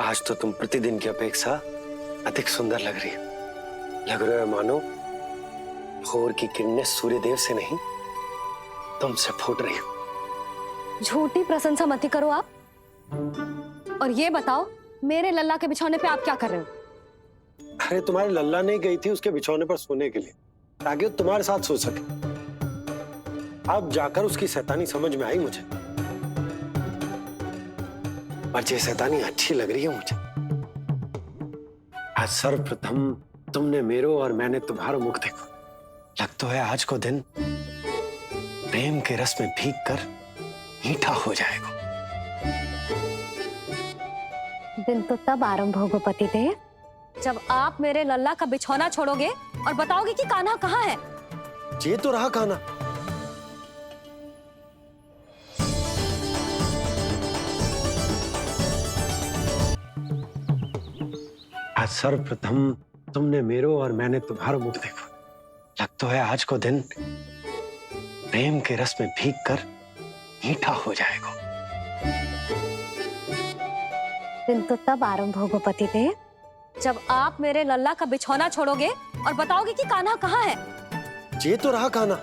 आज तो तुम प्रतिदिन की अपेक्षा अधिक सुंदर लग रही हो। लग रहा है मानो भोर की किरणें सूर्यदेव से नहीं तुमसे फूट रही हो। झूठी प्रशंसा मत करो आप। और ये बताओ, मेरे लल्ला के बिछौने पे आप क्या कर रहे हो? अरे तुम्हारे लल्ला नहीं गई थी उसके बिछौने पर सोने के लिए, ताकि वो तुम्हारे साथ सो सके। अब जाकर उसकी शैतानी समझ में आई मुझे, और ये शैतानी अच्छी लग रही है मुझे। आज सर्वप्रथम तुमने मेरो और मैंने तुम्हारा मुख देखो। लग तो है आज को दिन प्रेम के रस में भीग कर मीठा हो जाएगा। दिन तो तब आरंभ होगा पतिदेव, जब आप मेरे लल्ला का बिछौना छोड़ोगे और बताओगे कि कान्हा कहाँ है। ये तो रहा कान्हा। आज सर्वप्रथम तुमने मेरो और मैंने तुम्हारा मुख देखो। लग तो है आज को दिन प्रेम के रस में भीग कर मीठा हो जाएगा। दिन तो तब आरंभ होगा पतिदेव, जब आप मेरे लल्ला का बिछौना छोड़ोगे और बताओगे कि कान्हा कहाँ है। ये तो रहा कान्हा।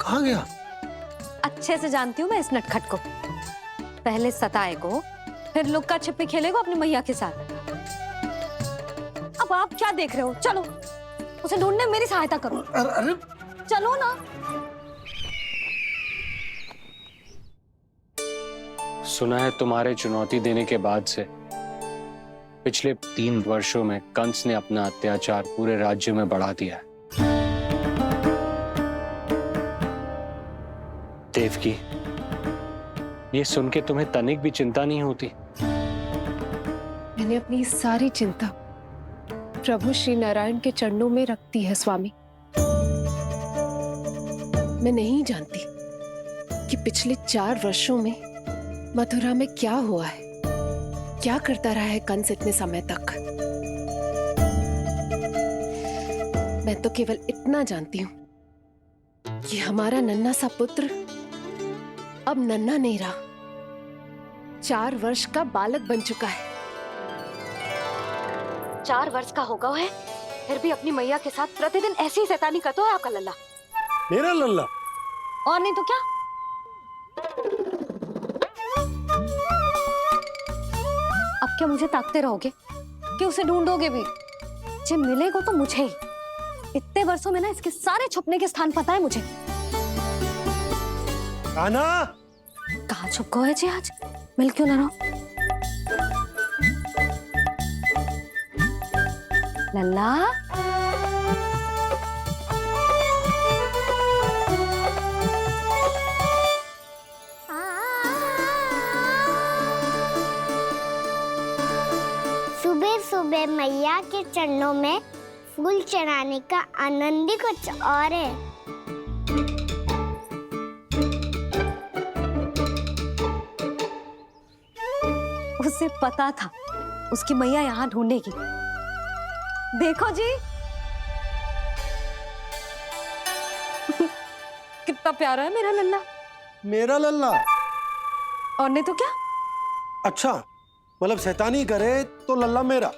कहाँ गया? अच्छे से जानती हूँ मैं इस नटखट को। पहले सताएगो, फिर लुक्का छिपी खेलेगो अपनी मैया के साथ। अब आप क्या देख रहे हो? चलो उसे ढूंढने में मेरी सहायता करो। अरे चलो ना। सुना है तुम्हारे चुनौती देने के बाद से पिछले 3 वर्षों में कंस ने अपना अत्याचार पूरे राज्य में बढ़ा दिया है। देवकी, ये सुन के तुम्हें तनिक भी चिंता नहीं होती? मैंने अपनी सारी चिंता प्रभु श्री नारायण के चरणों में रख दी है स्वामी। मैं नहीं जानती कि पिछले 4 वर्षों में मथुरा में क्या हुआ है, क्या करता रहा है कंस इतने समय तक। मैं तो केवल इतना जानती हूँ कि हमारा नन्हा सा पुत्र अब नन्हा नहीं रहा, 4 वर्ष का बालक बन चुका है। 4 वर्ष का होगा है, फिर भी अपनी मैया के साथ प्रतिदिन ऐसी ही शैतानी करता है आपका लल्ला। मेरा लल्ला? और नहीं तो क्या। अब क्या मुझे ताकते रहोगे कि उसे ढूंढोगे भी? जे मिलेगा तो मुझे ही। इतने वर्षों में ना इसके सारे छुपने के स्थान पता है मुझे। कान्हा! कहाँ छुप गए जी आज? मिल क्यों ना रहो? लल्ला, सुबह सुबह मैया के चरणों में फूल चढ़ाने का आनंद ही कुछ और है। उसे पता था उसकी मैया यहाँ ढूंढेगी। देखो जी कितना प्यारा है मेरा लल्ला। मेरा लल्ला? और नहीं तो क्या। अच्छा, मतलब शैतानी करे तो लल्ला मेरा,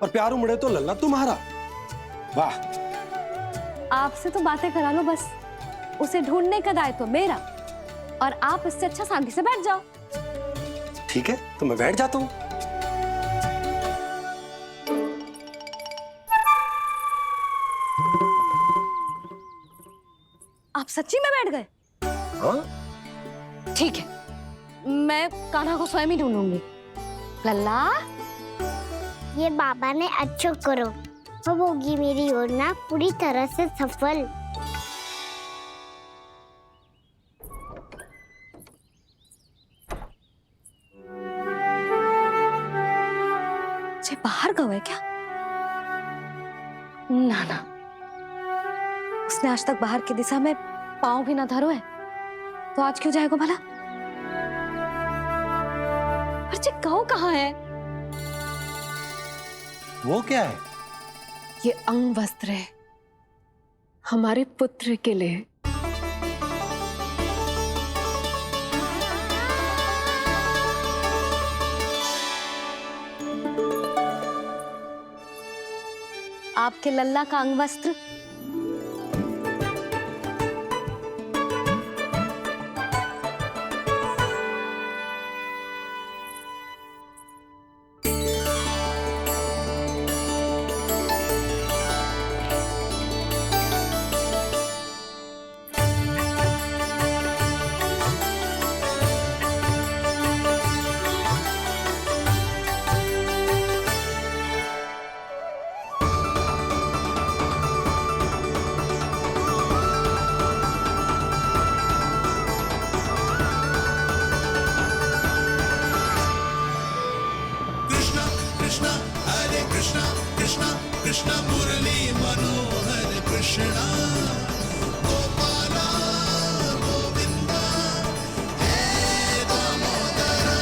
और प्यार उमड़े तो लल्ला तुम्हारा। वाह! आपसे तो बातें करा लो बस, उसे ढूंढने का दायित्व मेरा, और आप इससे अच्छा शांति से बैठ जाओ। ठीक है, तो मैं बैठ जाता हूँ। आप सच्ची में बैठ गए? हाँ? ठीक है, मैं कान्हा को स्वयं ही ढूंढूंगी। लल्ला, ये बाबा ने अच्छा करो, अब होगी मेरी योजना पूरी तरह से सफल। जे बाहर गए क्या? ना ना, उसने आज तक बाहर की दिशा में पांव भी ना धरो है, तो आज क्यों जाएगा भला? पर जे कहो कहाँ है? वो क्या है? ये अंग वस्त्र है, हमारे पुत्र के लिए। आपके लल्ला का अंगवस्त्र। कृष्ण मुरली मनोहर कृष्णा गोपाला गोविंदा हे दामोदरा।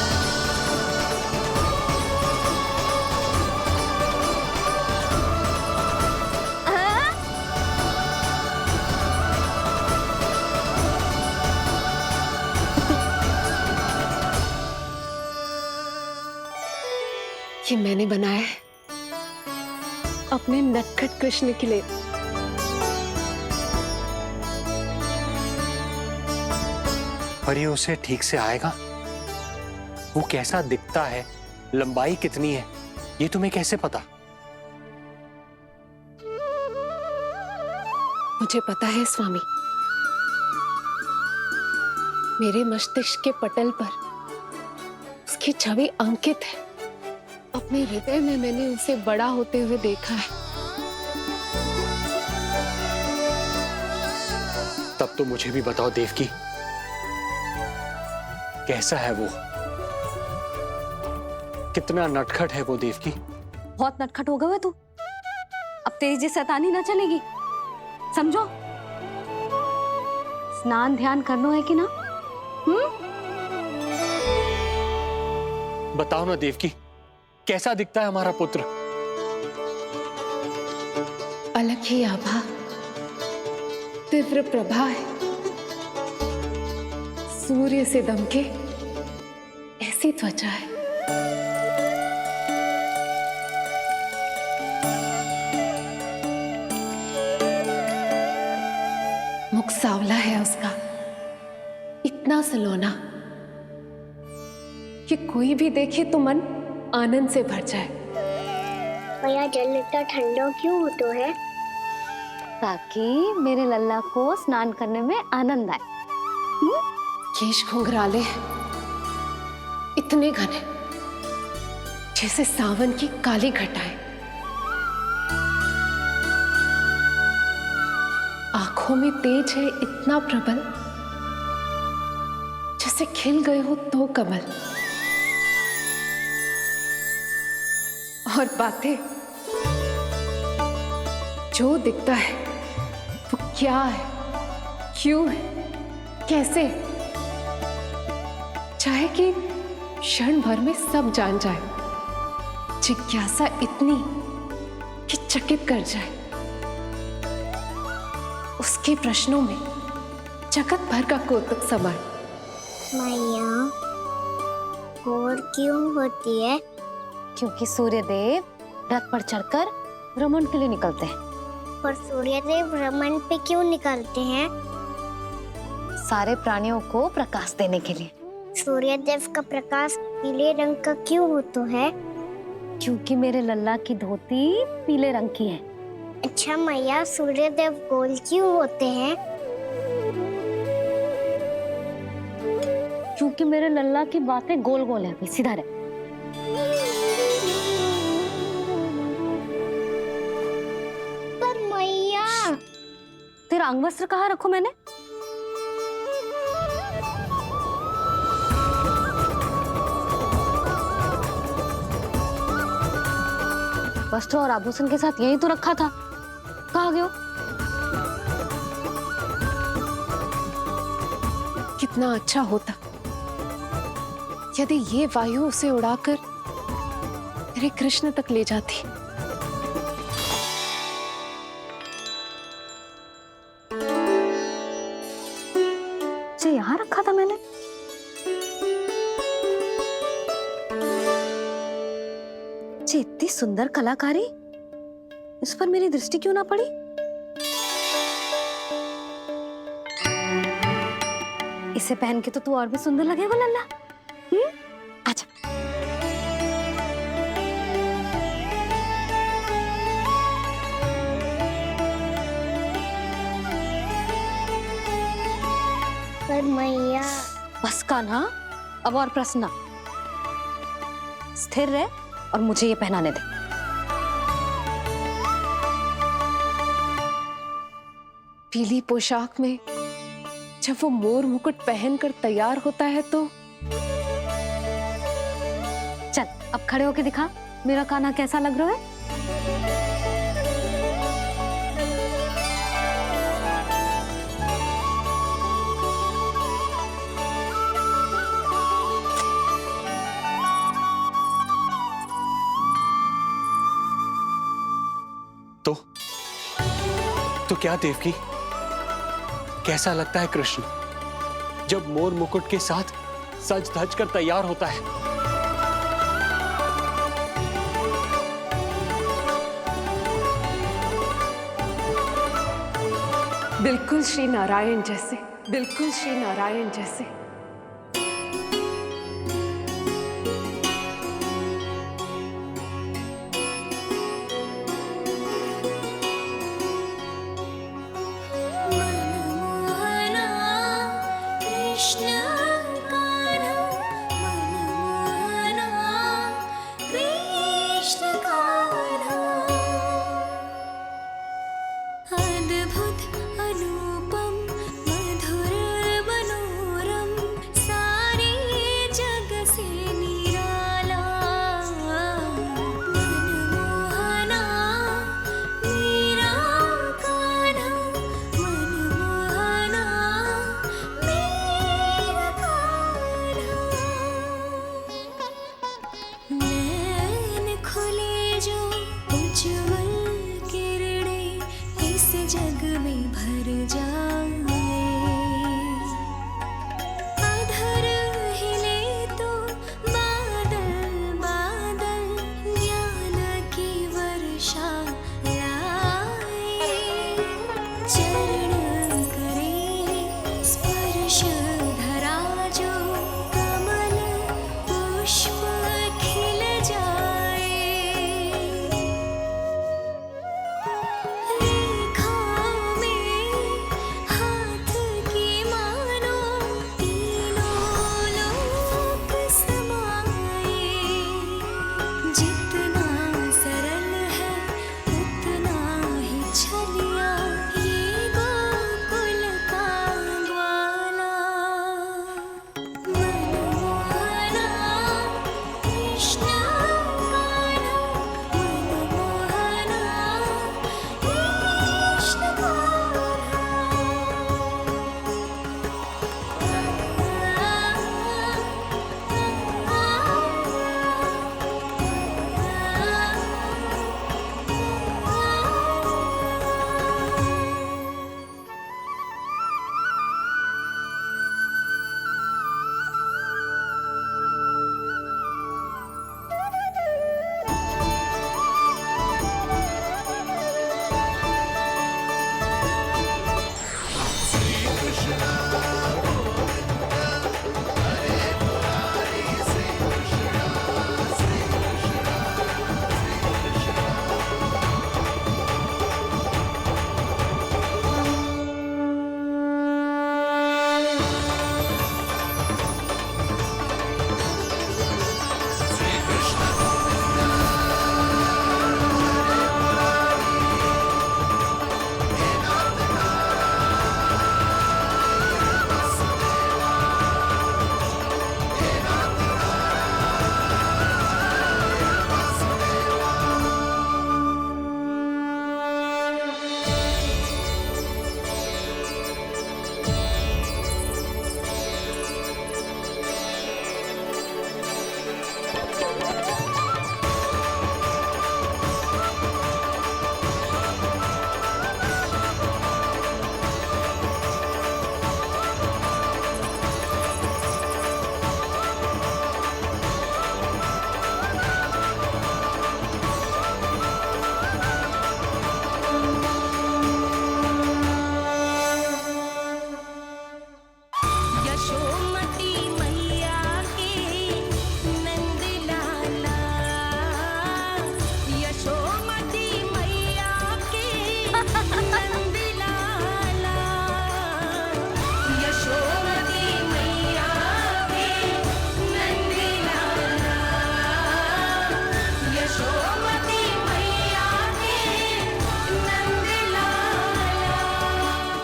ये मैंने बनाया है अपने नटखट कृष्ण के लिए। पर ये उसे ठीक से आएगा? वो कैसा दिखता है, लंबाई कितनी है, ये तुम्हें कैसे पता? मुझे पता है स्वामी, मेरे मस्तिष्क के पटल पर उसकी छवि अंकित है। अपने हृदय में मैंने उसे बड़ा होते हुए देखा है। तब तो मुझे भी बताओ देवकी, कैसा है वो? कितना नटखट है वो देवकी? बहुत नटखट हो गए तू। अब तेरी जी शैतानी ना चलेगी, समझो। स्नान ध्यान करना है कि ना? बताओ ना देवकी, कैसा दिखता है हमारा पुत्र? अलग ही आभा, तीव्र प्रभा है। सूर्य से दमके ऐसी त्वचा है। मुख सांवला है उसका, इतना सलोना कि कोई भी देखे तो मन आनंद से भर जाए। भैया जल इतना ठंडा क्यों होता है? ताकि मेरे लल्ला को स्नान करने में आनंद आए। केश घुंघराले इतने घने जैसे सावन की काली घटाएं। आंखों में तेज है इतना प्रबल जैसे खिल गए हो दो कमल। और बातें, जो दिखता है वो क्या है, क्यों है, कैसे, चाहे कि क्षण भर में सब जान जाए। जिज्ञासा इतनी कि चकित कर जाए। उसके प्रश्नों में जगत भर का कौतुक समाए। मैया और क्यों होती है? क्योंकि सूर्यदेव रथ पर चढ़कर भ्रमण के लिए निकलते हैं। पर सूर्यदेव भ्रमण पे क्यों निकलते हैं? सारे प्राणियों को प्रकाश देने के लिए। सूर्यदेव का प्रकाश पीले रंग का क्यों होता है? क्योंकि मेरे लल्ला की धोती पीले रंग की है। अच्छा मैया, सूर्यदेव गोल क्यों होते हैं? क्योंकि मेरे लल्ला की बातें गोल गोल है, सीधा रहे। पर मैया, तेरा अंगवस्त्र कहाँ रखो मैंने? वस्त्र और आभूषण के साथ यही तो रखा था, कहाँ गए हो? कितना अच्छा होता यदि ये वायु उसे उड़ाकर तेरे कृष्ण तक ले जाती। जे यहाँ रखा था मैंने। जे इतनी सुंदर कलाकारी, इस पर मेरी दृष्टि क्यों ना पड़ी? इसे पहन के तो तू और भी सुंदर लगेगा लल्ला। आजा। पर मैया, बस कान्हा, अब और प्रश्न। स्थिर रह और मुझे ये पहनाने दे। पीली पोशाक में जब वो मोर मुकुट पहनकर तैयार होता है तो चल अब खड़े होके दिखा मेरा कान्हा कैसा लग रहा है। तो क्या देवकी, कैसा लगता है कृष्ण जब मोर मुकुट के साथ सज धज कर तैयार होता है? बिल्कुल श्री नारायण जैसे, बिल्कुल श्री नारायण जैसे।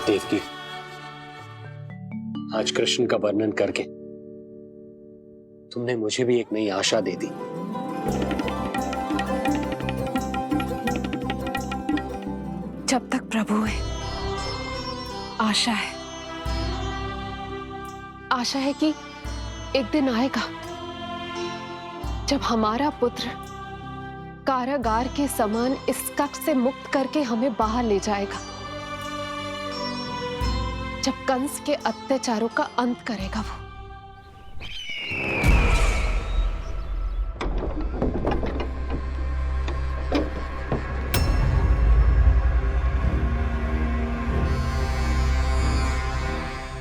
देवकी, आज कृष्ण का वर्णन करके तुमने मुझे भी एक नई आशा दे दी। जब तक प्रभु है, आशा है। आशा है कि एक दिन आएगा जब हमारा पुत्र कारागार के समान इस कक्ष से मुक्त करके हमें बाहर ले जाएगा, जब कंस के अत्याचारों का अंत करेगा वो।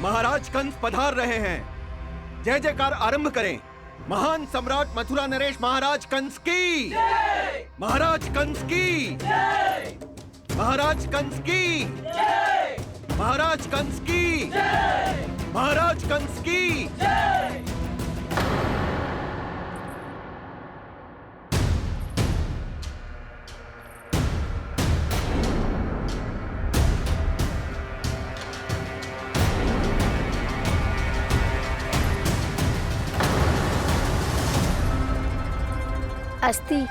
महाराज कंस पधार रहे हैं। जय जयकार आरंभ करें। महान सम्राट मथुरा नरेश महाराज कंस की, महाराज कंस की, महाराज कंस की, महाराज कंस की, महाराज कंस की। अस्ति।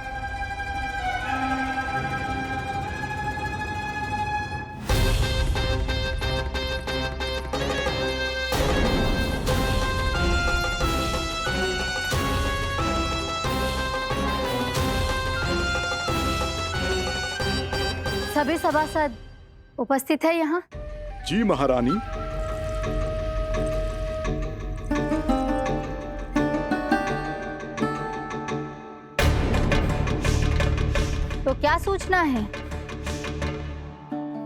सभी सभासद उपस्थित है यहाँ? जी महारानी। तो क्या सूचना है?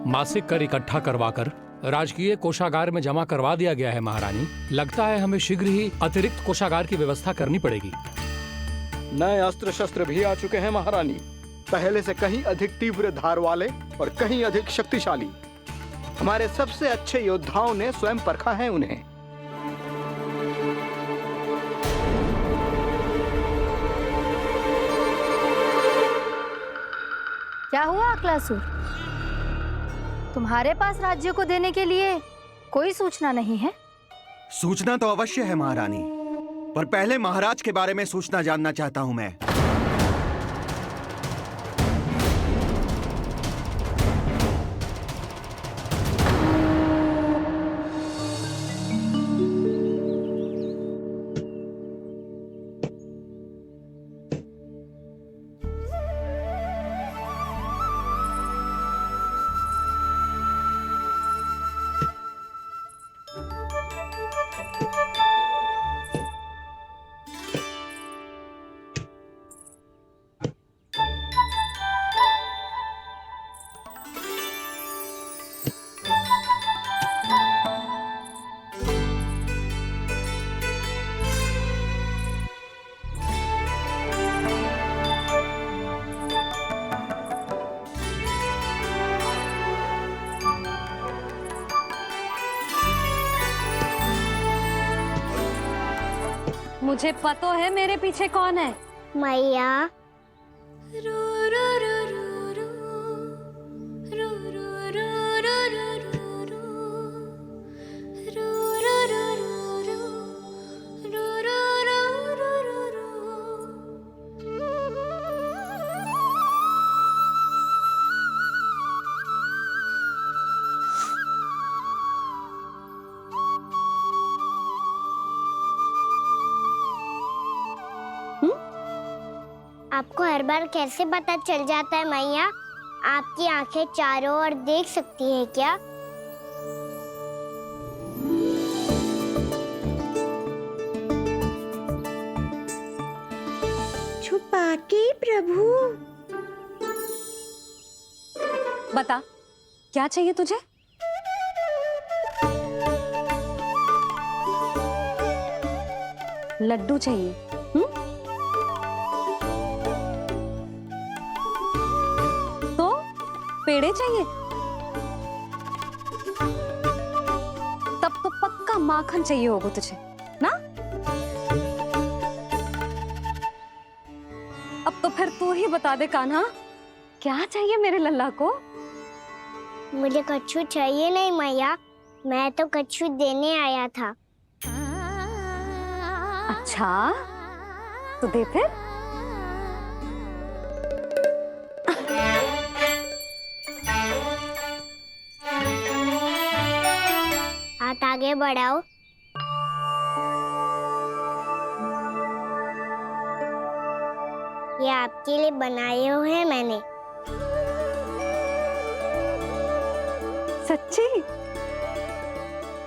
मासिक कर इकट्ठा करवाकर राजकीय कोषागार में जमा करवा दिया गया है महारानी। लगता है हमें शीघ्र ही अतिरिक्त कोषागार की व्यवस्था करनी पड़ेगी। नए अस्त्र शस्त्र भी आ चुके हैं महारानी, पहले से कहीं अधिक तीव्र धार वाले और कहीं अधिक शक्तिशाली। हमारे सबसे अच्छे योद्धाओं ने स्वयं परखा है उन्हें। क्या हुआ अक्लासुर? तुम्हारे पास राज्य को देने के लिए कोई सूचना नहीं है? सूचना तो अवश्य है महारानी, पर पहले महाराज के बारे में सूचना जानना चाहता हूं मैं। मुझे पता है मेरे पीछे कौन है। मैया। आपको हर बार कैसे पता चल जाता है मैया? आपकी आंखें चारों ओर देख सकती हैं क्या? छुपा के प्रभु। बता, क्या चाहिए तुझे? लड्डू चाहिए? पेड़े चाहिए? तब तो पक्का माखन चाहिए होगा तुझे ना? अब तो फिर तू ही बता दे कान्हा, क्या चाहिए मेरे लल्ला को? मुझे कच्छू चाहिए नहीं मैया, मैं तो कच्छू देने आया था। अच्छा तो दे फिर। हाथ आगे बढ़ाओ। ये आपके लिए बनाए हुए हैं मैंने। सच्ची?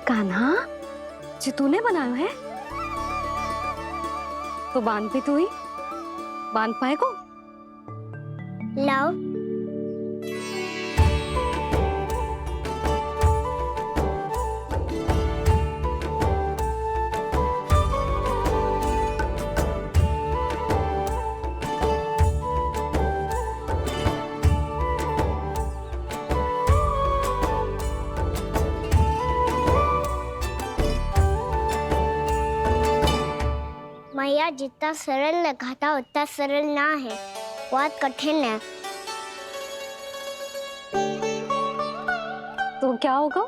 कान्हा जी तूने बनाया है? तो बांध भी तू ही, बांध पाए को? लाओ। मैया जितना सरल लगा था उतना सरल ना है, बहुत कठिन है। तो क्या होगा?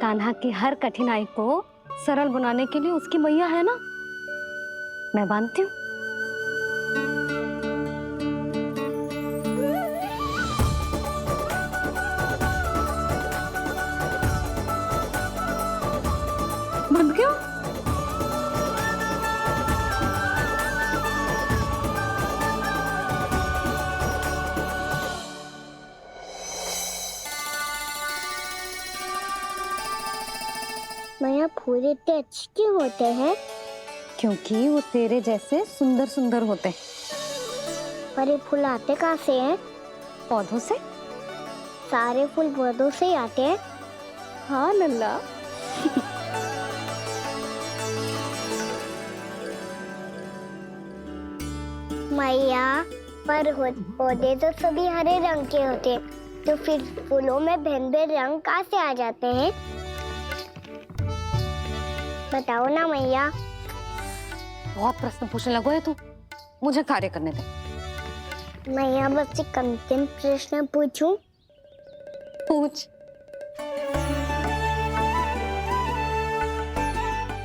कान्हा की हर कठिनाई को सरल बनाने के लिए उसकी मैया है ना, मैं बांधती हूँ। बंद क्यों? मैया फूल इतने अच्छे क्यों होते हैं? क्योंकि वो तेरे जैसे सुंदर सुंदर होते हैं। पर ये फूल आते कहाँ से हैं? पौधों से। सारे फूल पौधों से ही आते हैं? हाँ लल्ला। मैया पर पौधे तो सभी हरे रंग के होते हैं, तो फिर फूलों में भिन्न भिन्न रंग कहाँ से आ जाते हैं? बताओ ना मैया। बहुत प्रश्न पूछने लगो है तू, मुझे कार्य करने दे। मैया बस एक अंतिम प्रश्न पूछूं? पूछ।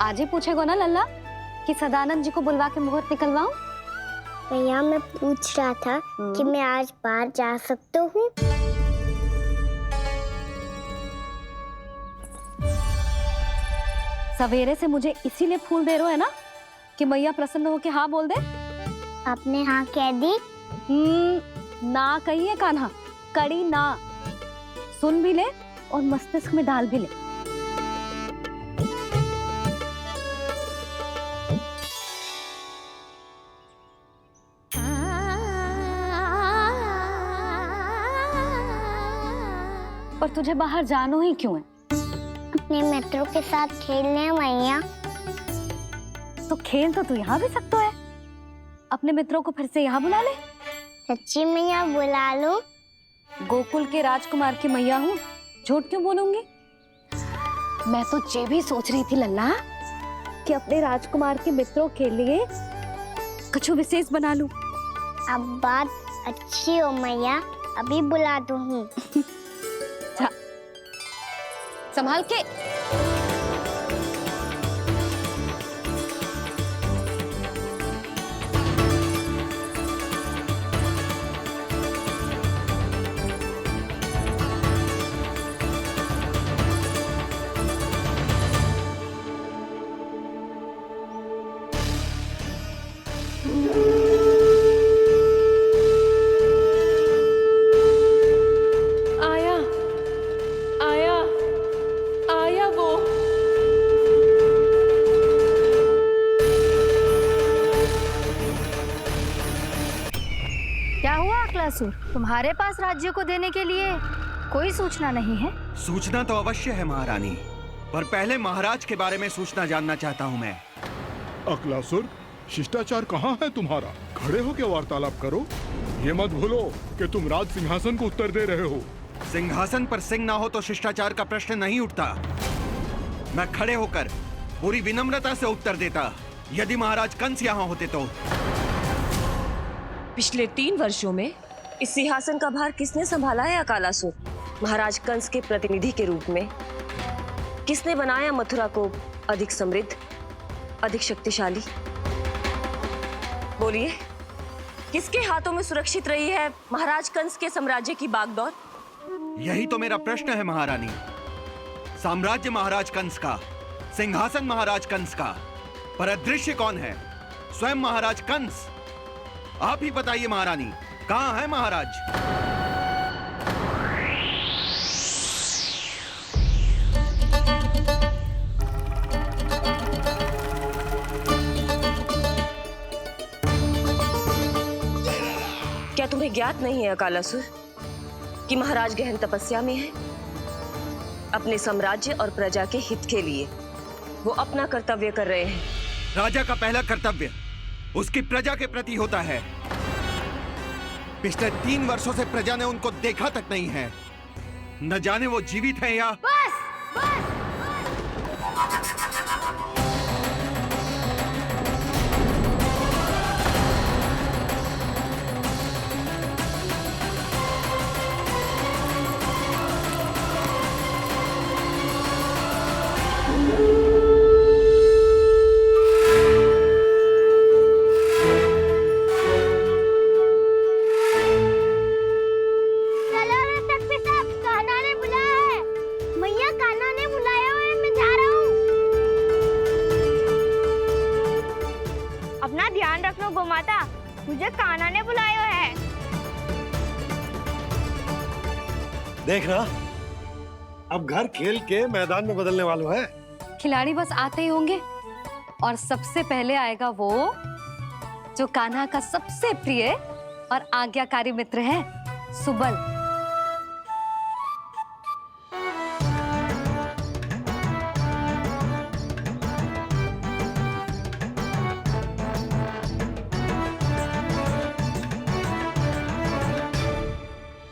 आज ही पूछेगो ना लल्ला कि सदानंद जी को बुलवा के मुहूर्त निकलवाऊं? मैया मैं पूछ रहा था कि मैं आज बाहर जा सकता हूँ? सवेरे से मुझे इसीलिए फूल दे रहे हो है ना कि मैया प्रसन्न हो के हाँ बोल दे। आपने हाँ कह दी? ना कहिए कान्हा, कड़ी ना। सुन भी ले और मस्तिष्क में डाल भी ले। पर तुझे बाहर जानो ही क्यों है? अपने मित्रों के साथ खेलने मैया। तो खेल तो तू यहाँ भी सकता है, अपने मित्रों को फिर से यहाँ बुला ले। सच्ची मैया बुला लो। गोकुल के राजकुमार की मैया हूँ, झूठ क्यों बोलूंगी? मैं तो ये भी सोच रही थी लल्ला कि अपने राजकुमार के मित्रों के लिए कुछ विशेष बना लूं। अब बात अच्छी हो मैया, अभी बुला दूँ। संभाल के। तुम्हारे पास राज्य को देने के लिए कोई सूचना नहीं है? सूचना तो अवश्य है महारानी, पर पहले महाराज के बारे में सूचना जानना चाहता हूँ मैं। अक्लासुर, शिष्टाचार कहाँ है तुम्हारा? खड़े हो के वार्तालाप करो। ये मत भूलो कि तुम राज सिंहासन को उत्तर दे रहे हो। सिंहासन पर सिंह ना हो तो शिष्टाचार का प्रश्न नहीं उठता। मैं खड़े होकर पूरी विनम्रता से उत्तर देता यदि महाराज कंस यहाँ होते तो। पिछले 3 वर्षों में इस सिंहासन का भार किसने संभाला है अकालासुर? महाराज कंस के प्रतिनिधि के रूप में किसने बनाया मथुरा को अधिक समृद्ध, अधिक शक्तिशाली? बोलिए, किसके हाथों में सुरक्षित रही है महाराज कंस के साम्राज्य की बागडोर? यही तो मेरा प्रश्न है महारानी। साम्राज्य महाराज कंस का, सिंहासन महाराज कंस का, पर अदृश्य कौन है? स्वयं महाराज कंस। आप ही बताइए महारानी, कहां है महाराज? क्या तुम्हें ज्ञात नहीं है अकालासुर कि महाराज गहन तपस्या में है? अपने साम्राज्य और प्रजा के हित के लिए वो अपना कर्तव्य कर रहे हैं। राजा का पहला कर्तव्य उसकी प्रजा के प्रति होता है। पिछले 3 वर्षों से प्रजा ने उनको देखा तक नहीं है। न जाने वो जीवित हैं या... बस बस। मुझे कान्हा ने बुलाया है। देखना, अब घर खेल के मैदान में बदलने वालों है। खिलाड़ी बस आते ही होंगे और सबसे पहले आएगा वो जो कान्हा का सबसे प्रिय और आज्ञाकारी मित्र है, सुबल।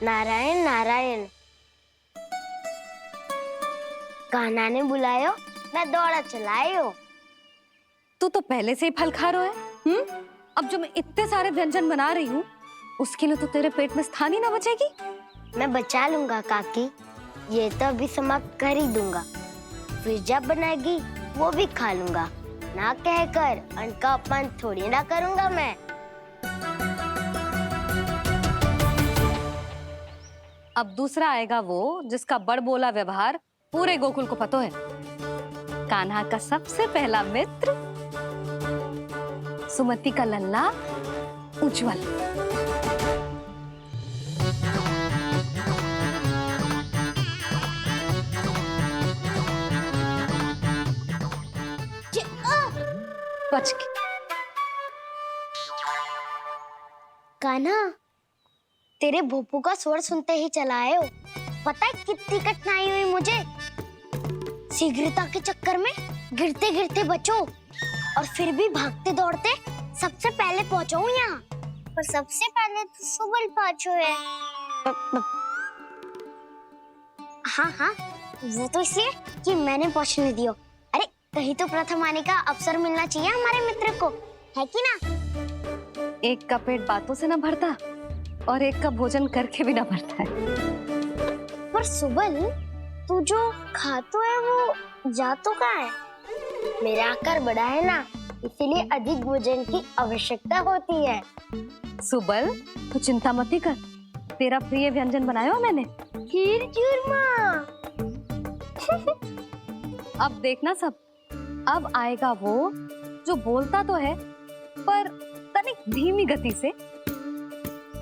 नारायण नारायण, कान्हा ने बुलायो, मैं दौड़ा चलायो। तू तो पहले से ही फल खा रहा है। अब जो मैं इतने सारे व्यंजन बना रही हूँ, उसके लिए तो तेरे पेट में स्थान ही ना बचेगी। मैं बचा लूंगा काकी, ये तो अभी समाप्त कर ही दूंगा। फिर जब बनाएगी वो भी खा लूंगा। ना कहकर अन्न का अपमान थोड़ी ना करूंगा मैं। अब दूसरा आएगा वो जिसका बड़बोला व्यवहार पूरे गोकुल को पता है, कान्हा का सबसे पहला मित्र, सुमति का लल्ला उज्जवल। बच के। कान्हा, तेरे भोपू का स्वर सुनते ही चला आए हो। पता है कितनी कठिनाई हुई मुझे। शीघ्रता के चक्कर में गिरते गिरते बचो और फिर भी भागते दौड़ते सबसे पहले पहुंचो यहाँ। पर सबसे पहले तो सुबल पहुंचो है। हाँ हाँ, वो तो इसलिए कि मैंने पहुंचने दियो। अरे कहीं तो प्रथम आने का अवसर मिलना चाहिए हमारे मित्र को, है कि ना? एक का पेट बातों से ना भरता और एक का भोजन करके भी ना भरता है। पर सुबल, तू जो खातो है वो जातो कहाँ है? मेरा आकार बड़ा है ना, इसीलिए अधिक भोजन की आवश्यकता होती है। सुबल, तू चिंता मत कर, तेरा प्रिय व्यंजन बनाया हो मैंने, खीर चूरमा। अब देखना सब, अब आएगा वो जो बोलता तो है पर तनिक धीमी गति से,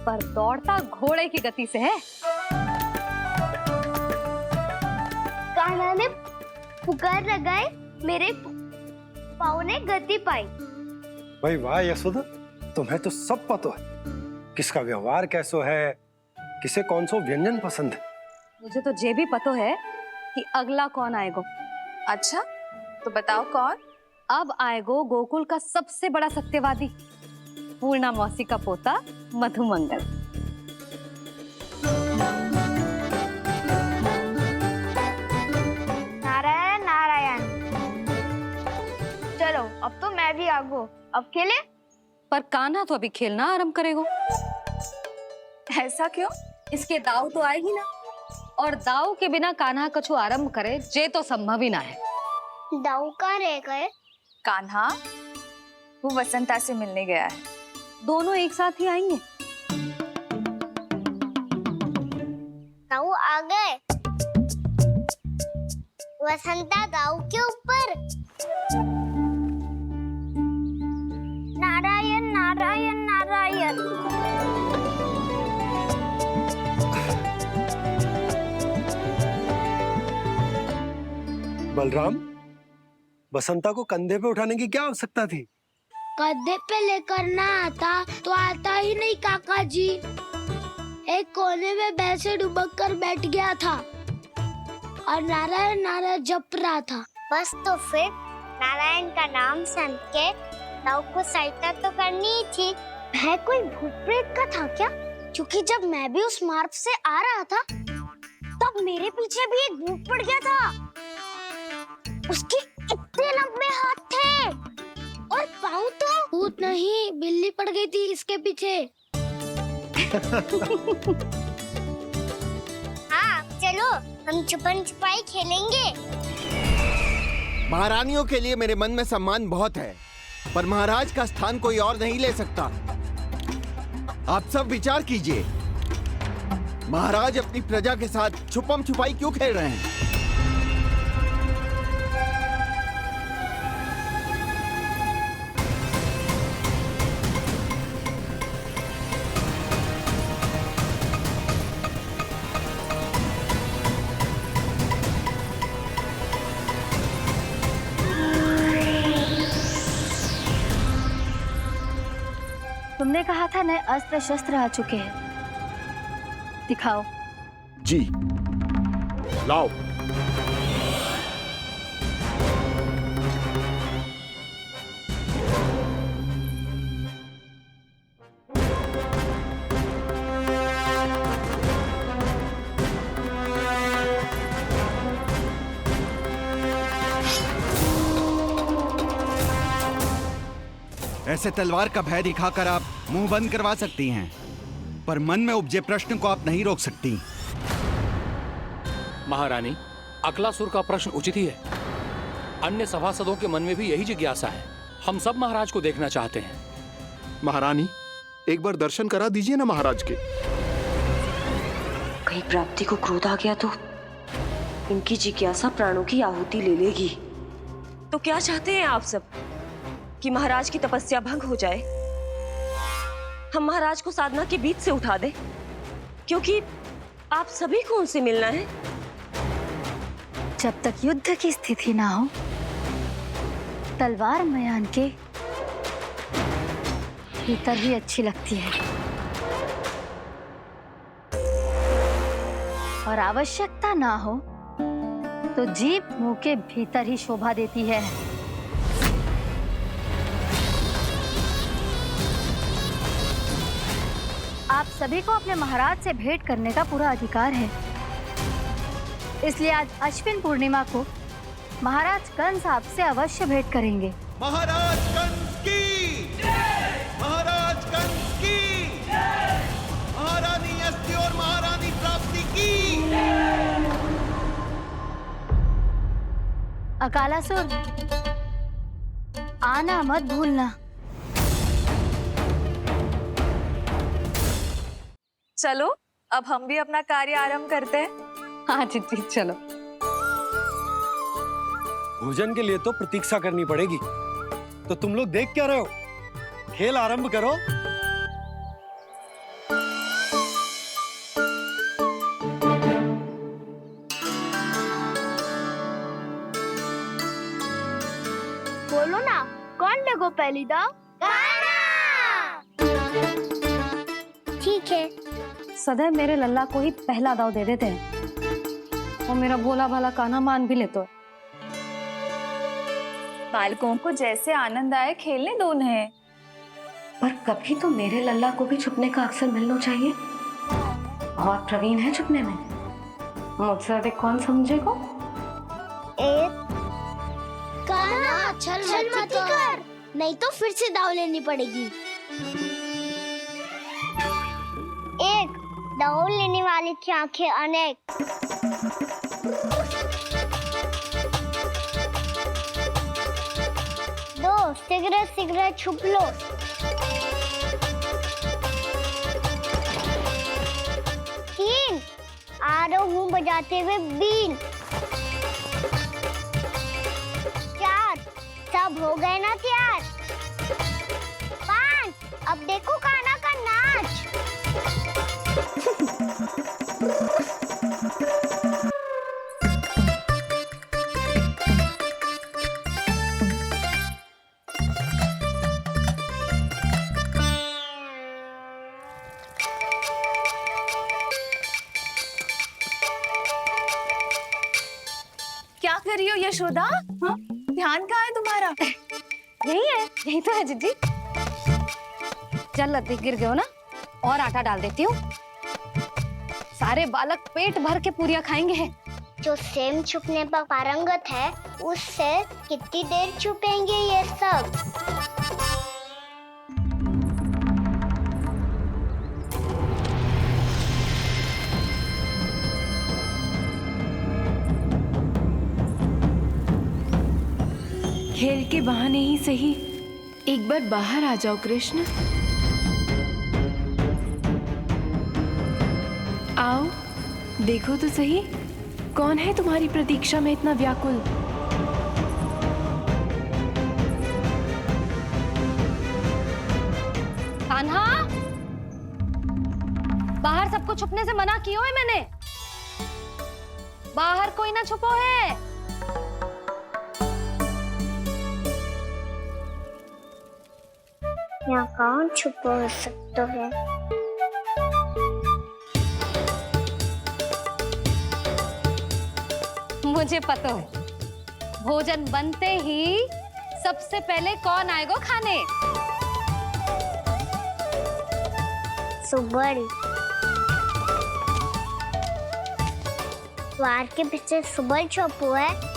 पर दौड़ता घोड़े की गति से है। कान्हा ने पुकार लगाए, मेरे पाँव ने गति पाई। भाई वाह यशोदा, तुम्हें तो सब पता है, किसका व्यवहार कैसो है, किसे कौन सो व्यंजन पसंद है। मुझे तो ये भी पता है कि अगला कौन आएगो। अच्छा, तो बताओ कौन? अब आएगो गोकुल का सबसे बड़ा सत्यवादी, पूर्णा मौसी का पोता मधुमंगल। नारायण नारायण। चलो अब तो मैं भी आगो, अब खेले। पर कान्हा तो अभी खेलना आरंभ करेगो। ऐसा क्यों? इसके दाव तो आएगी ना। और दाऊ के बिना कान्हा कछु आरंभ करे जे तो संभव ही ना है। दाऊ कहाँ रह गए? कान्हा वो वसंता से मिलने गया है। दोनों एक साथ ही आएंगे। दाऊ आ गए। वसंता दाऊ के ऊपर। नारायण नारायण नारायण। बलराम, बसंता को कंधे पे उठाने की क्या आवश्यकता थी? कंधे पे लेकर ना आता तो आता ही नहीं काका जी। एक कोने में वैसे डुबक कर बैठ गया था और नारायण नारायण जप रहा था। बस तो फिर नारायण का नाम सुन के दाऊ को सहायता तो करनी ही थी। वह कोई भूत प्रेत का था क्या? क्योंकि जब मैं भी उस मार्ग से आ रहा था तब मेरे पीछे भी एक भूत पड़ गया था। उसके इतने लंबे हाथ थे और पाँव तो भूत नहीं बिल्ली पड़ गई थी इसके पीछे। हाँ चलो हम छुपन छुपाई खेलेंगे। महारानियों के लिए मेरे मन में सम्मान बहुत है, पर महाराज का स्थान कोई और नहीं ले सकता। आप सब विचार कीजिए, महाराज अपनी प्रजा के साथ छुपम छुपाई क्यों खेल रहे हैं? तुमने कहा था नए अस्त्र शस्त्र आ चुके हैं, दिखाओ। जी लाओ। ऐसे तलवार का भय दिखाकर आप मुंह बंद करवा सकती हैं, पर मन में उपजे प्रश्न को आप नहीं रोक सकती। महारानी, अकलासुर का प्रश्न उचित ही है। अन्य सभासदों के मन में भी यही जिज्ञासा है। हम सब महाराज को देखना चाहते हैं। महारानी, एक बार दर्शन करा दीजिए ना महाराज के। कहीं प्राप्ति को क्रोध आ गया तो इनकी जिज्ञासा प्राणों की आहुति ले लेगी। तो क्या चाहते हैं आप सब? कि महाराज की तपस्या भंग हो जाए? हम महाराज को साधना के बीच से उठा दें? क्योंकि आप सभी को उनसे मिलना है। जब तक युद्ध की स्थिति ना हो, तलवार मयान के भीतर ही अच्छी लगती है और आवश्यकता ना हो तो जीभ मुंह के भीतर ही शोभा देती है। आप सभी को अपने महाराज से भेंट करने का पूरा अधिकार है। इसलिए आज अश्विन पूर्णिमा को महाराज कंस आपसे अवश्य भेंट करेंगे। महाराज कंस की जय! महाराज कंस की जय! महारानी अस्ति और महारानी प्राप्ति की जय! अकालासुर, आना मत भूलना। चलो अब हम भी अपना कार्य आरंभ करते हैं। हाँ चिट्ठी, चलो। भोजन के लिए तो प्रतीक्षा करनी पड़ेगी, तो तुम लोग देख क्या रहे हो? खेल आरंभ करो। बोलो ना, कौन लगो पहली दाव? ठीक है। सदैव मेरे लल्ला को ही पहला दाव दे देते हैं और मेरा भोला भाला कान्हा मान भी लेते। बालकों को जैसे आनंद आए खेलने दो उन्हें। पर कभी तो मेरे लल्ला को भी छुपने का अवसर मिलना चाहिए। बहुत प्रवीण है छुपने में, मुझसे अधिक कौन समझेगा? कान्हा छल मत कर, नहीं तो फिर से दाव लेनी पड़ेगी। एक दाव लेने वाली की आंखें अनेक। शीघ्र शीघ्र छुप लो। तीन, आ रहा हूँ बजाते हुए बीन। चार, सब हो गए ना तैयार। पाँच, अब देखो कान्हा का नाच। क्या कर रही हो यशोदा? हाँ? ध्यान कहाँ है तुम्हारा? यही है, यही तो है जीजी। चल लती, गिर गए हो ना, और आटा डाल देती हूँ। सारे बालक पेट भर के पूरियां खाएंगे। जो सेम छुपने पर पारंगत है, उससे कितनी देर छुपेंगे ये सब? खेल के बहाने ही सही एक बार बाहर आ जाओ कृष्ण। आओ, देखो तो सही, कौन है तुम्हारी प्रतीक्षा में इतना व्याकुल? कान्हा, बाहर सबको छुपने से मना किया है मैंने। बाहर कोई ना छुपो है। यहाँ कौन छुपा हो सकता है? मुझे पता है, भोजन बनते ही सबसे पहले कौन आएगा खाने? सुबल। द्वार के पीछे सुबल छुपा है।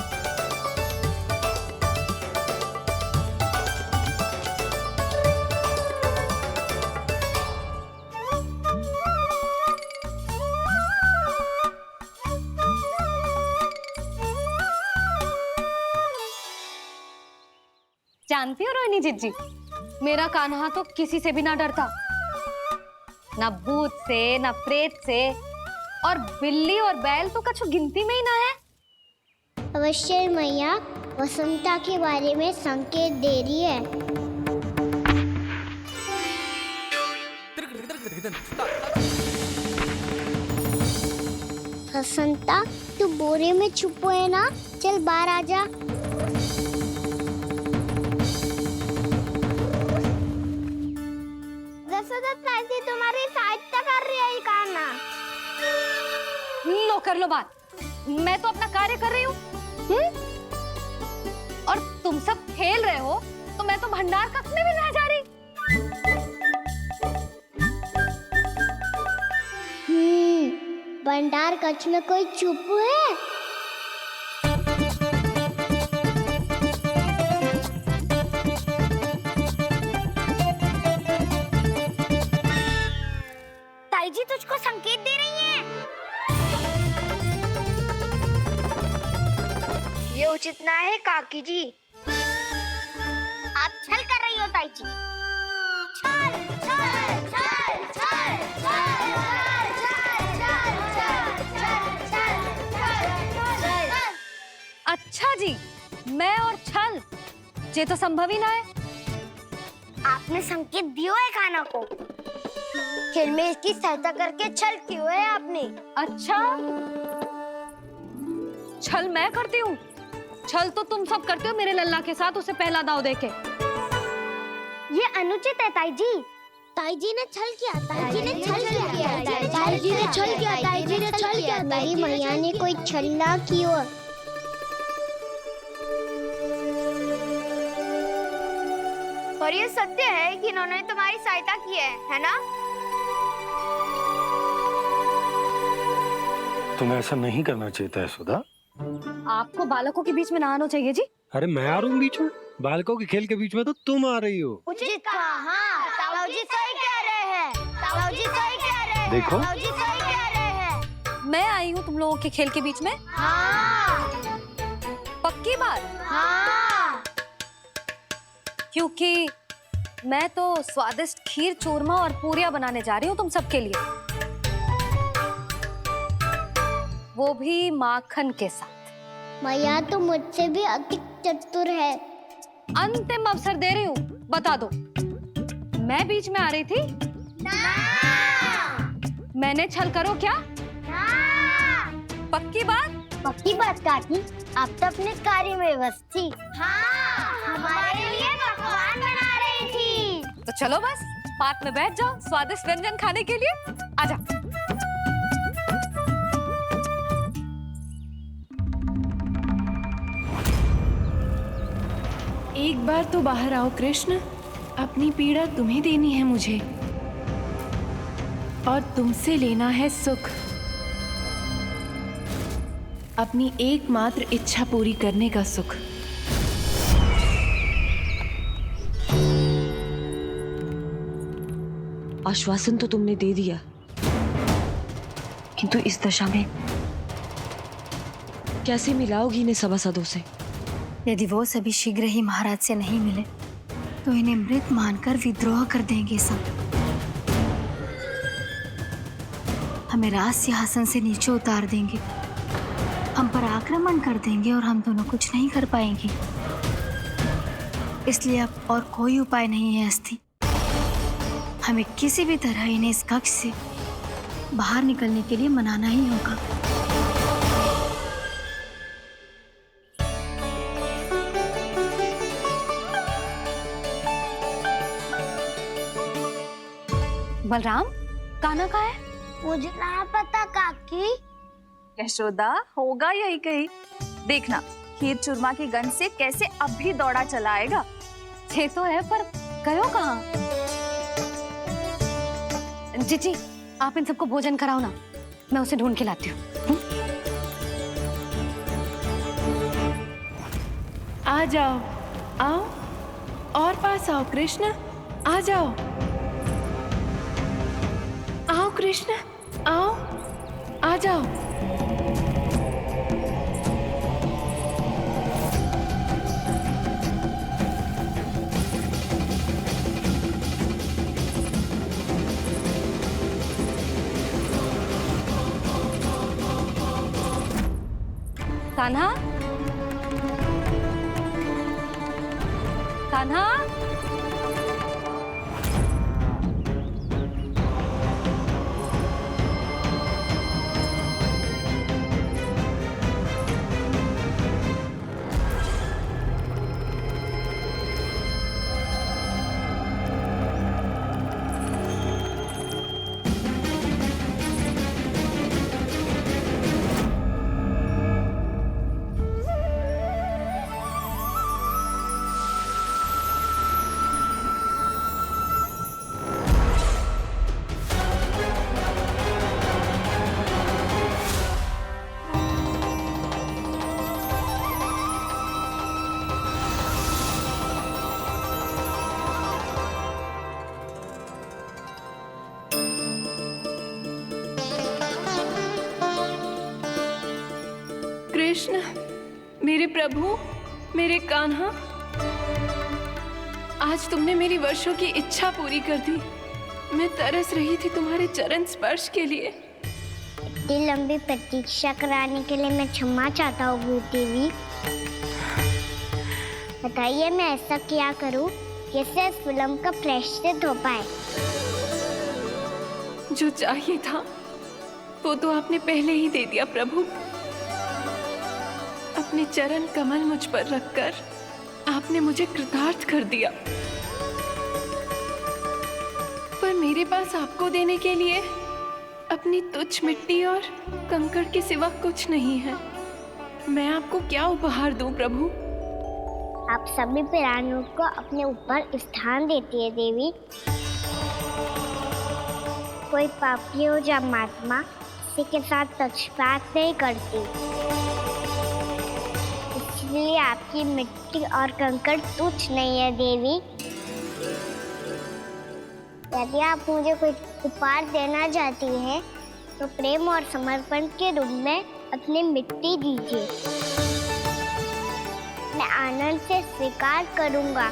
जानती हो रोहिणी जीजी, मेरा कान्हा तो किसी से भी ना डरता, ना भूत से, ना प्रेत से, और बिल्ली और बैल तो कछु गिनती में ही ना है। अवश्य मैया वसंता के बारे में संकेत दे रही है। वसंता, तू बोरे में छुपो है ना? चल बाहर आ जा। तुम्हारी सहायता कर रही है कान्हा। लो कर लो बात, मैं तो अपना कार्य कर रही हूँ। और तुम सब खेल रहे हो तो मैं तो भंडार कक्ष में भी नहीं जा रही। भंडार कक्ष में कोई चुप है? ताई जी तुझको संकेत दे रही हैं। ये उचित ना है काकी जी। आप छल कर रही हो ताई जी। छल, छल, छल, छल, छल, अच्छा जी, मैं और छल, ये तो संभव ही ना है। आपने संकेत दियो है कान्हा को। खेल में इसकी सहायता करके छल क्यों है आपने? अच्छा, छल मैं करती हूँ? छल तो तुम सब करते हो मेरे लल्ला के साथ, उसे पहला दाव देके। ये अनुचित है ताई जी। ताई जी ने छल किया, ताई जी ने छल किया, ताई जी ने छल किया, ताई जी ने छल किया। मेरी मैया ने कोई छल ना किया। और ये सत्य है कि इन्होंने तुम्हारी सहायता की है ना? तुम्हें ऐसा नहीं करना चाहिए था यशोदा। आपको बालकों के बीच में ना आना चाहिए जी। अरे मैं आ रहा हूँ बीच में? बालकों के खेल के बीच में तो तुम आ रही हो। उचित कहा, ताऊ जी सही कह रहे हैं। ताऊ जी सही कह रहे हैं। देखो, ताऊ जी सही कह रहे हैं। मैं आई हूँ तुम लोगों के खेल के बीच में? हाँ। पक्की बात? हाँ। क्योंकि मैं तो स्वादिष्ट खीर, चूरमा और पूरियां बनाने जा रही हूँ तुम सबके लिए, वो भी माखन के साथ। मैया तो मुझसे भी अधिक चतुर है। अंतिम अवसर दे रही हूँ, बता दो, मैं बीच में आ रही थी? मैंने छल करो क्या? पक्की बात? पक्की बात काकी, आप तो अपने कार्य में व्यस्त थी। हमारे लिए पकवान बना रही थी। तो चलो बस पार्क में बैठ जाओ स्वादिष्ट व्यंजन खाने के लिए। आजा। एक बार तो बाहर आओ कृष्ण, अपनी पीड़ा तुम्हें देनी है मुझे, और तुमसे लेना है सुख। अपनी एकमात्र इच्छा पूरी करने का सुख। आश्वासन तो तुमने दे दिया, किंतु इस दशा में कैसे मिलाओगी इन्हें सभासदों से? यदि वो सभी शीघ्र ही महाराज से नहीं मिले तो इन्हें मृत मानकर विद्रोह कर देंगे सब। हमें राज सिंहासन से नीचे उतार देंगे, हम पर आक्रमण कर देंगे और हम दोनों कुछ नहीं कर पाएंगे। इसलिए अब और कोई उपाय नहीं है अस्थि, हमें किसी भी तरह इन्हें इस कक्ष से बाहर निकलने के लिए मनाना ही होगा। बलराम, कान्हा कहाँ है? मुझे ना पता काकी। यशोदा, होगा यही कहीं। देखना खीर चूरमा की गंध से कैसे अब भी दौड़ा चला आएगा। ये तो है, पर गयो कहाँ? जीजी, आप इन सबको भोजन कराओ ना, मैं उसे ढूंढ के लाती हूँ। आ जाओ, आओ और पास आओ कृष्ण, आ जाओ। आओ कृष्ण, आओ, आ जाओ। कान्हा, कान्हा, कृष्ण, मेरे प्रभु, मेरे कान्हा, आज तुमने मेरी वर्षों की इच्छा पूरी कर दी। मैं तरस रही थी तुम्हारे चरण स्पर्श के लिए। इतनी लंबी प्रतीक्षा कराने के लिए मैं क्षमा चाहता हूँ देवी। बताइए मैं ऐसा क्या करूँ जिससे इस फिल्म का प्रायश्चित हो पाए? जो चाहिए था वो तो आपने पहले ही दे दिया प्रभु। अपने चरण कमल मुझ पर रखकर आपने मुझे कृतार्थ कर दिया, पर मेरे पास आपको देने के लिए अपनी तुच्छ मिट्टी और कंकड़ के सिवा कुछ नहीं है। मैं आपको क्या उपहार दूं प्रभु? आप सभी प्राणियों को अपने ऊपर स्थान देती है देवी। कोई पापी हो या महात्मा, किसी के साथ पक्षपात नहीं करती, इसलिए आपकी मिट्टी और कंकड़ तुच्छ नहीं है देवी। यदि आप मुझे कोई उपहार देना चाहती हैं, तो प्रेम और समर्पण के रूप में अपनी मिट्टी दीजिए। मैं आनंद से स्वीकार करूंगा।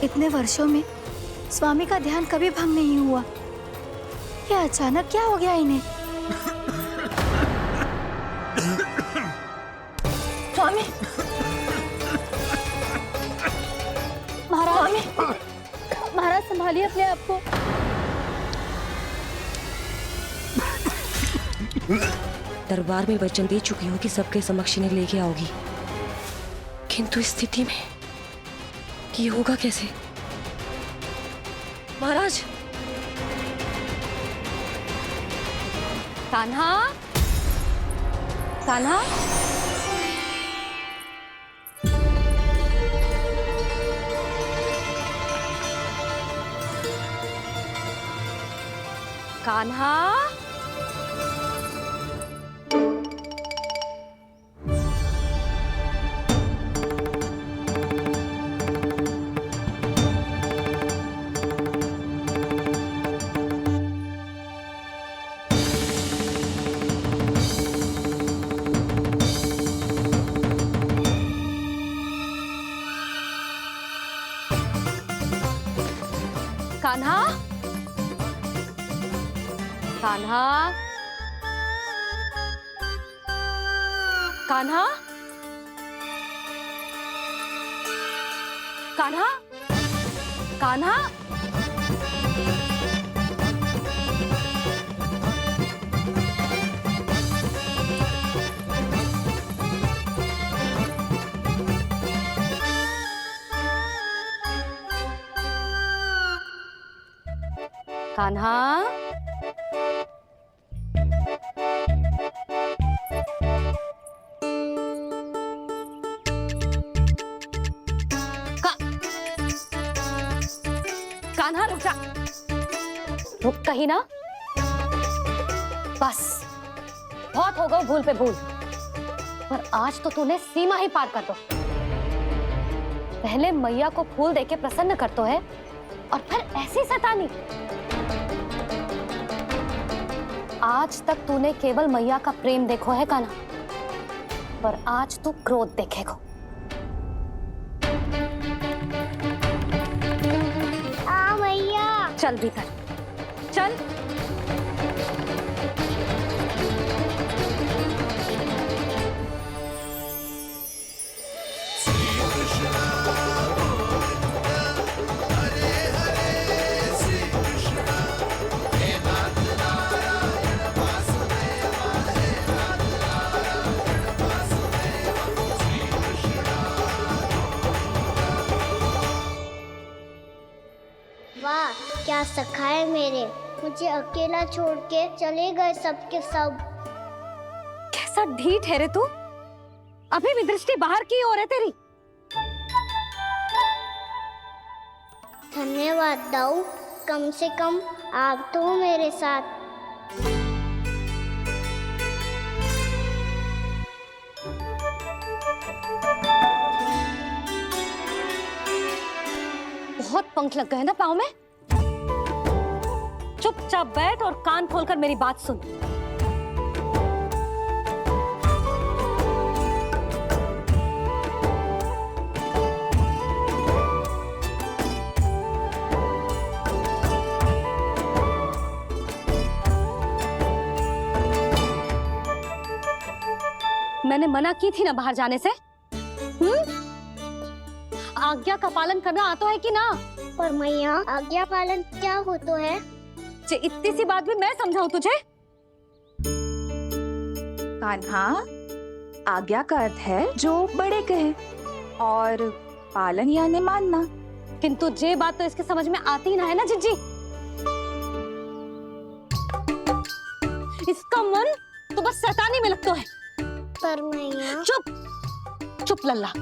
इतने वर्षों में स्वामी का ध्यान कभी भंग नहीं हुआ। ये अचानक क्या हो गया इन्हें? स्वामी, महाराज, महाराज संभालिए अपने आप को। दरबार में वचन दे चुकी हूँ कि सबके समक्ष इन्हें लेके आओगी, किंतु इस स्थिति में ये होगा कैसे? महाराज, कान्हा, कान्हा, कान्हा, कान्हा, कान्हा, कान्हा, कान्हा, कान्हा, कान्हा, कान्हा रुक जा, रुक कहीं ना। बस बहुत हो गया भूल पे भूल, पर आज तो तूने सीमा ही पार कर दो। पहले मैया को फूल देके प्रसन्न कर तो है, और फिर ऐसी सतानी। आज तक तूने केवल मैया का प्रेम देखो है कान्हा, पर आज तू क्रोध देखेगा। मैया, चल भीतर, चल। वाह, क्या सखा है मेरे, मुझे अकेला छोड़ के चले गए सबके सब। कैसा ढीठ है रे तू, अभी भी दृष्टि बाहर की ओर है तेरी। धन्यवाद दाऊ, कम से कम आप तो मेरे साथ। पंख लग गए ना पाँव में? चुपचाप बैठ और कान खोलकर मेरी बात सुन। मैंने मना की थी ना बाहर जाने से। आज्ञा का पालन करना आता है कि ना? पर मैया, आज्ञा पालन क्या होता है? इतनी सी बात भी मैं समझाऊं तुझे? कान्हा, आज्ञा का अर्थ है जो बड़े कहे और पालन यानी मानना। किंतु ये बात तो इसके समझ में आती ना है ना जिज्जी। इसका मन तो बस शैतानी में लगता है। पर मैया। चुप चुप लल्ला,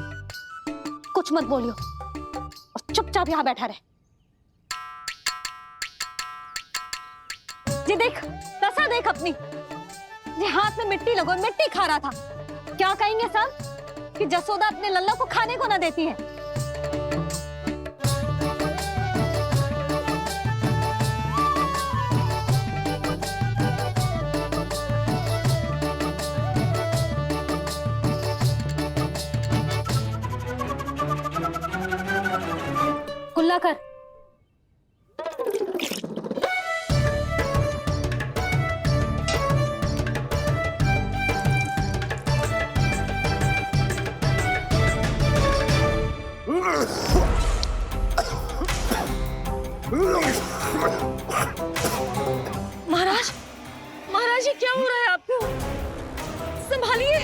कुछ मत बोलियो और चुपचाप यहाँ बैठा रहे। ये देख, तसा देख अपनी। ये हाथ में मिट्टी लगो, मिट्टी खा रहा था। क्या कहेंगे सब कि जसोदा अपने लल्ला को खाने को ना देती है। कुल्ला कर। महाराज, महाराज ये क्या हो रहा है आपको? संभालिए।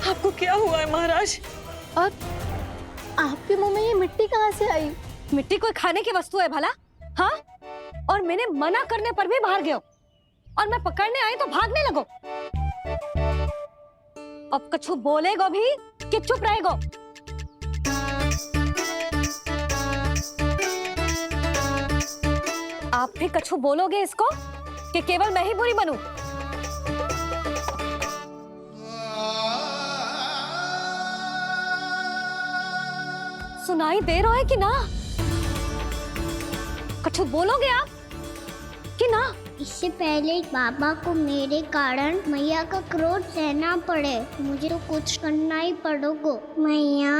आपको क्या हुआ है महाराज? और आपके मुंह में ये मिट्टी कहाँ से आई? मिट्टी कोई खाने की वस्तु है भला? हाँ? और मैंने मना करने पर भी बाहर गए और मैं पकड़ने आई तो भागने लगो। अब कछु बोलेगो भी कि चुप रहेगो? आप भी कछु बोलोगे इसको कि केवल मैं ही बुरी बनूं? सुनाई दे रहा है कि ना? कछु बोलोगे आप कि ना? इससे पहले बाबा को मेरे कारण मैया का क्रोध सहना पड़े, मुझे तो कुछ करना ही पड़ेगा। मैया,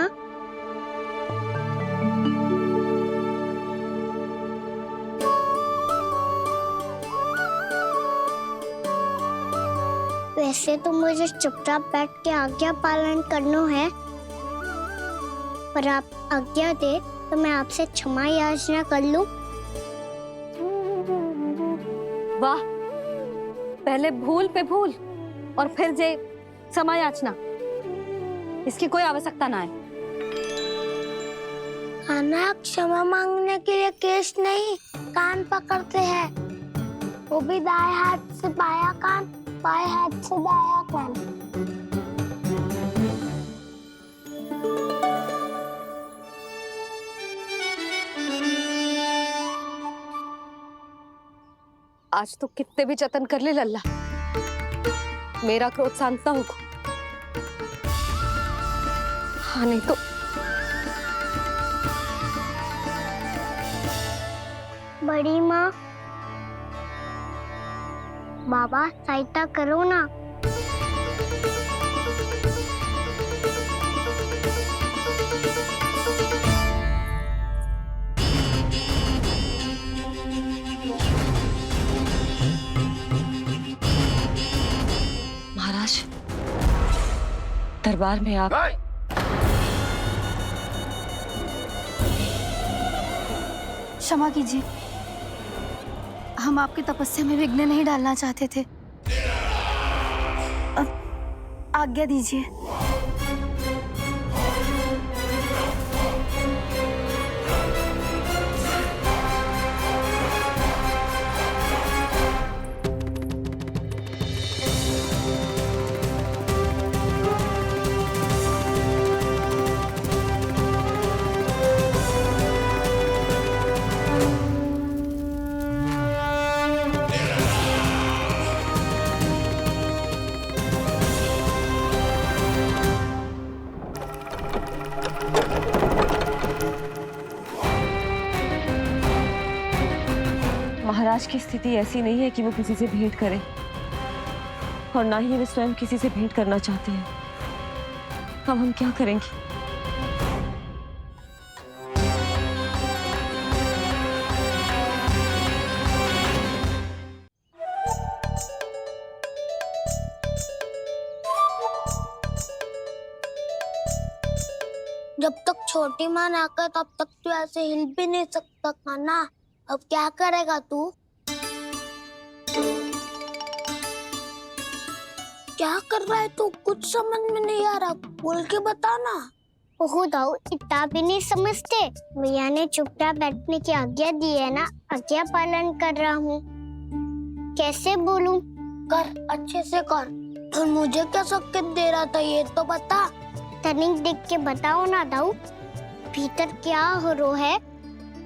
वैसे तो मुझे चुपचाप बैठ के आज्ञा पालन करना है, पर आप आज्ञा दे तो मैं आपसे क्षमा याचना कर लूं। वाह, पहले भूल पे भूल और फिर जे क्षमा याचना, इसकी कोई आवश्यकता ना है। खाना क्षमा मांगने के लिए केस नहीं, कान पकड़ते हैं, वो भी दाएं हाथ से बायां कान, बाएं हाथ से दायां कान। आज तो कितने भी जतन कर ले लल्ला, मेरा क्रोध शांत ना होगा। हाँ नहीं तो बड़ी माँ, बाबा सहायता करो ना। महाराज, दरबार में आप क्षमा कीजिए, हम आपकी तपस्या में विघ्न नहीं डालना चाहते थे। अब आज्ञा दीजिए। महाराज की स्थिति ऐसी नहीं है कि वो किसी से भेंट करे, और ना ही वे स्वयं किसी से भेंट करना चाहते हैं। अब हम क्या करेंगे? जब तक छोटी माँ ना कर तब तक तू ऐसे हिल भी नहीं सकता कान्हा। अब क्या करेगा तू? क्या कर रहा है तू? कुछ समझ में नहीं आ रहा, बोल के बता ना। ओहो दाऊ, इतना भी नहीं समझते। भैया ने चुपचाप बैठने की आज्ञा दी है ना, आज्ञा पालन कर रहा हूँ। कैसे बोलूं? कर, अच्छे से कर। और मुझे क्या संकेत दे रहा था ये तो बता। तनिक देख के बताओ ना दाऊ, भीतर क्या हो रहा है?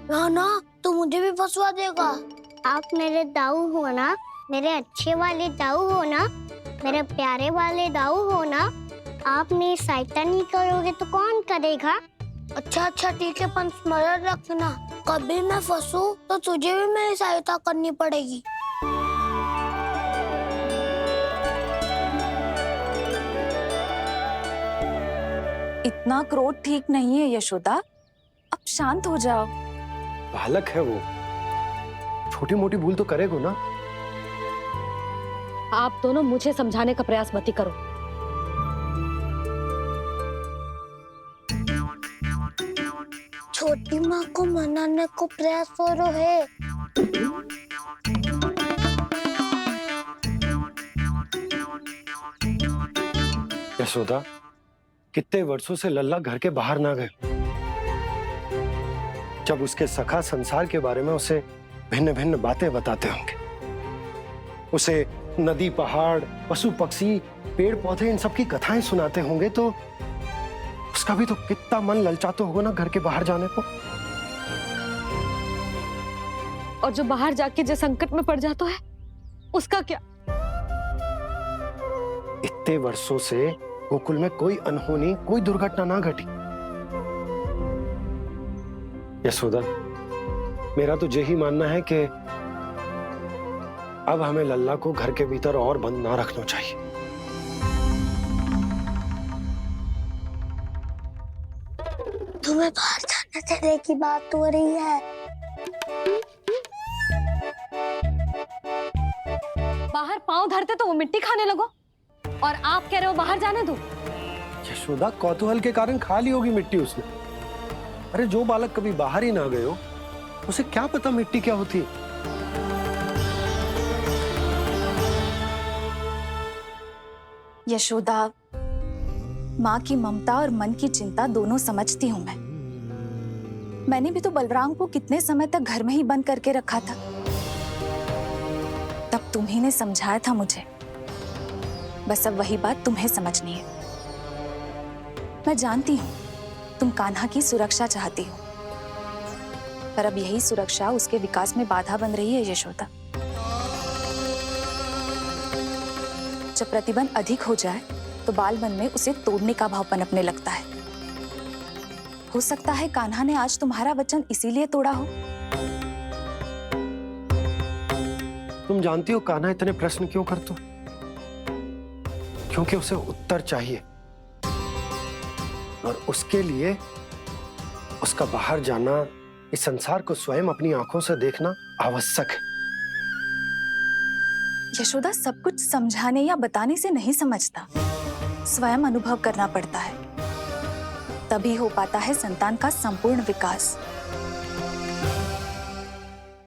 ना ना, तू मुझे भी फंसवा देगा। आप मेरे दाऊ हो ना, मेरे अच्छे वाले दाऊ हो ना, मेरे प्यारे वाले दाऊ हो ना। आप मेरी सहायता नहीं करोगे तो कौन करेगा? अच्छा अच्छा ठीक है, पर स्मरण रखना, कभी मैं फंसू तो तुझे भी मेरी सहायता करनी पड़ेगी। इतना क्रोध ठीक नहीं है यशोदा, अब शांत हो जाओ। बालक है वो, छोटी मोटी भूल तो करेगा ना। आप दोनों मुझे समझाने का प्रयास मत ही करो। छोटी माँ को मनाने को प्रयास हो रहा है। यशोदा, कितने वर्षों से लल्ला घर के बाहर ना गए। जब उसके सखा संसार के बारे में उसे भिन्न भिन्न बातें बताते होंगे, उसे नदी पहाड़ पशु पक्षी पेड़ पौधे इन सब की कथाएं सुनाते होंगे, तो उसका भी तो कितना मन ललचाता होगा ना घर के बाहर जाने को। और जो बाहर जाके जो संकट में पड़ जाता है उसका क्या? इतने वर्षों से गोकुल में कोई अनहोनी कोई दुर्घटना ना घटी। यशोदा, मेरा तो यही मानना है कि अब हमें लल्ला को घर के भीतर और बंद ना रखना चाहिए। तुम्हें बाहर जाने देने की बात हो रही है। बाहर पांव धरते तो वो मिट्टी खाने लगो, और आप कह रहे हो बाहर जाने दो। यशोदा, कौतूहल के कारण खा ली होगी मिट्टी उसने। अरे जो बालक कभी बाहर ही ना गए हो, उसे क्या पता मिट्टी क्या होती है। यशोदा, माँ की ममता और मन की चिंता दोनों समझती हूँ मैं। मैंने भी तो बलराम को कितने समय तक घर में ही बंद करके रखा था। तब तुम्ही ने समझाया था मुझे, बस अब वही बात तुम्हें समझनी है। मैं जानती हूँ तुम कान्हा की सुरक्षा चाहती हो, पर अब यही सुरक्षा उसके विकास में बाधा बन रही है यशोदा। जब प्रतिबंध अधिक हो जाए तो बाल मन में उसे तोड़ने का भाव पनपने लगता है। हो सकता है कान्हा ने आज तुम्हारा वचन इसीलिए तोड़ा हो। तुम जानती हो कान्हा इतने प्रश्न क्यों करता? क्योंकि उसे उत्तर चाहिए, और उसके लिए उसका बाहर जाना, इस संसार को स्वयं अपनी आंखों से देखना आवश्यक है। यशोदा, सब कुछ समझाने या बताने से नहीं समझता, स्वयं अनुभव करना पड़ता है, तभी हो पाता है संतान का संपूर्ण विकास।